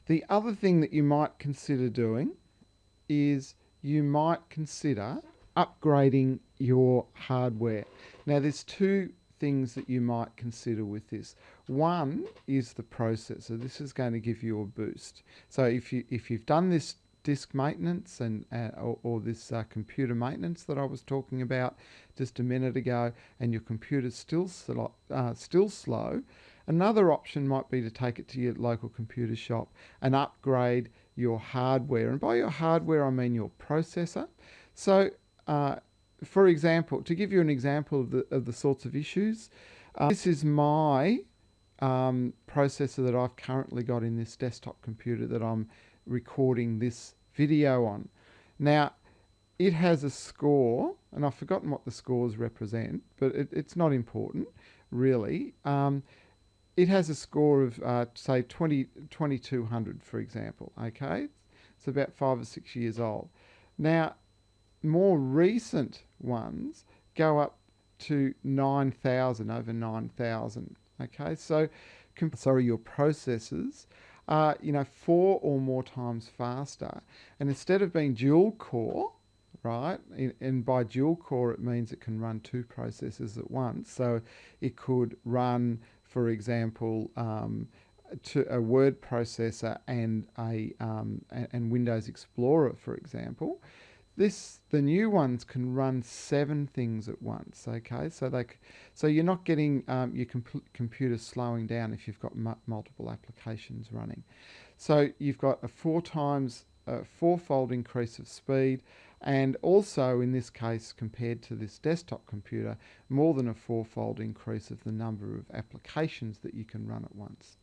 The other thing that you might consider doing is you might consider upgrading your hardware. Now there's two things that you might consider with this. One is the processor. This is going to give you a boost. So if you've done this disk maintenance or this computer maintenance that I was talking about just a minute ago, and your computer's still slow, another option might be to take it to your local computer shop and upgrade your hardware. And by your hardware, I mean your processor. So, for example, to give you an example of the sorts of issues, this is my processor that I've currently got in this desktop computer that I'm recording this video on. Now, it has a score, and I've forgotten what the scores represent, but it's not important, really. It has a score of, say, 2200, for example, okay? It's about 5 or 6 years old. Now, more recent ones go up to 9,000, over 9,000, okay? So, your processors are, 4 or more times faster. And instead of being dual core, right, and by dual core it means it can run 2 processors at once. So it could run, for example, to a word processor and and Windows Explorer, for example. The new ones can run 7 things at once. Okay, so you're not getting your computer slowing down if you've got multiple applications running. So you've got a 4-fold increase of speed, and also in this case, compared to this desktop computer, more than a 4-fold increase of the number of applications that you can run at once.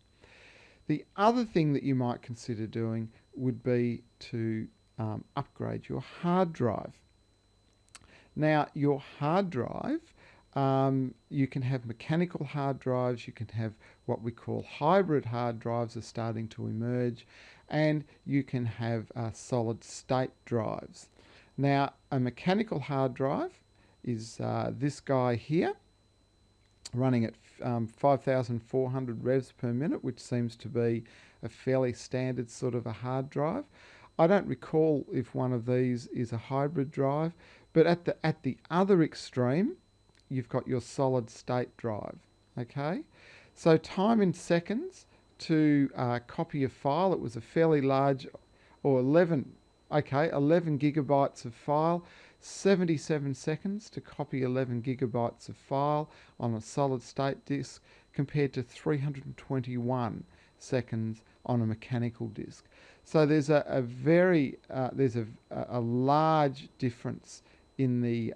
The other thing that you might consider doing would be to upgrade your hard drive. Now, your hard drive, you can have mechanical hard drives, you can have what we call hybrid hard drives are starting to emerge, and you can have solid state drives. Now, a mechanical hard drive is this guy here, running at 5,400 revs per minute, which seems to be a fairly standard sort of a hard drive. I don't recall if one of these is a hybrid drive, but at the other extreme, you've got your solid state drive, okay? So time in seconds to copy a file, it was a fairly large, or 11 gigabytes of file, 77 seconds to copy 11 gigabytes of file on a solid state disk, compared to 321 seconds on a mechanical disk. So there's a large difference in the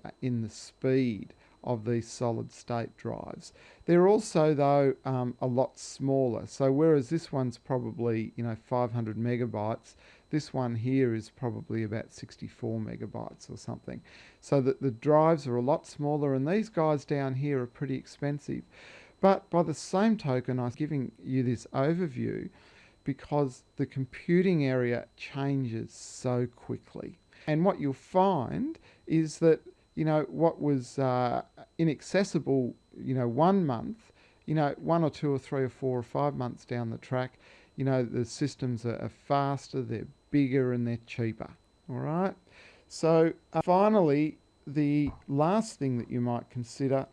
speed of these solid state drives. They're also, though, a lot smaller. So whereas this one's probably 500 megabytes, this one here is probably about 64 megabytes or something. So that the drives are a lot smaller, and these guys down here are pretty expensive. But by the same token, I'm giving you this overview because the computing area changes so quickly. And what you'll find is that, what was inaccessible, 1 month, 1 or 2 or 3 or 4 or 5 months down the track, the systems are faster, they're bigger, and they're cheaper. All right. So finally, the last thing that you might consider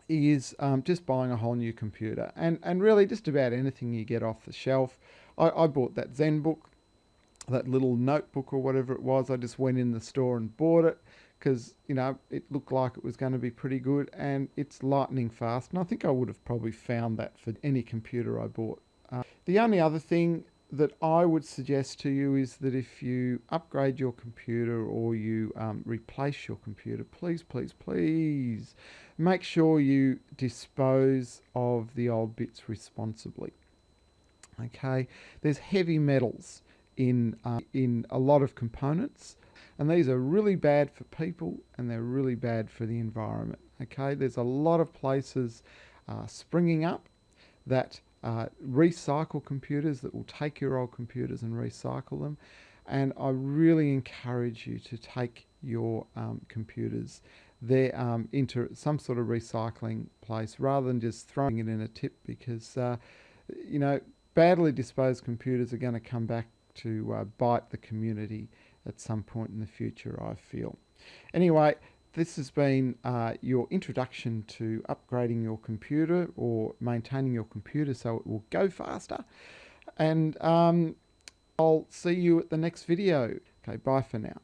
is just buying a whole new computer, and really just about anything you get off the shelf. I bought that ZenBook, that little notebook or whatever it was. I just went in the store and bought it because it looked like it was going to be pretty good, and it's lightning fast, and I think I would have probably found that for any computer I bought. The only other thing that I would suggest to you is that if you upgrade your computer or you replace your computer, please make sure you dispose of the old bits responsibly. Okay, there's heavy metals in a lot of components, and these are really bad for people and they're really bad for the environment. Okay, there's a lot of places springing up that recycle computers, that will take your old computers and recycle them, and I really encourage you to take your computers there into some sort of recycling place rather than just throwing it in a tip, because badly disposed computers are going to come back to bite the community at some point in the future, I feel. Anyway, this has been your introduction to upgrading your computer or maintaining your computer so it will go faster. And I'll see you at the next video. Okay, bye for now.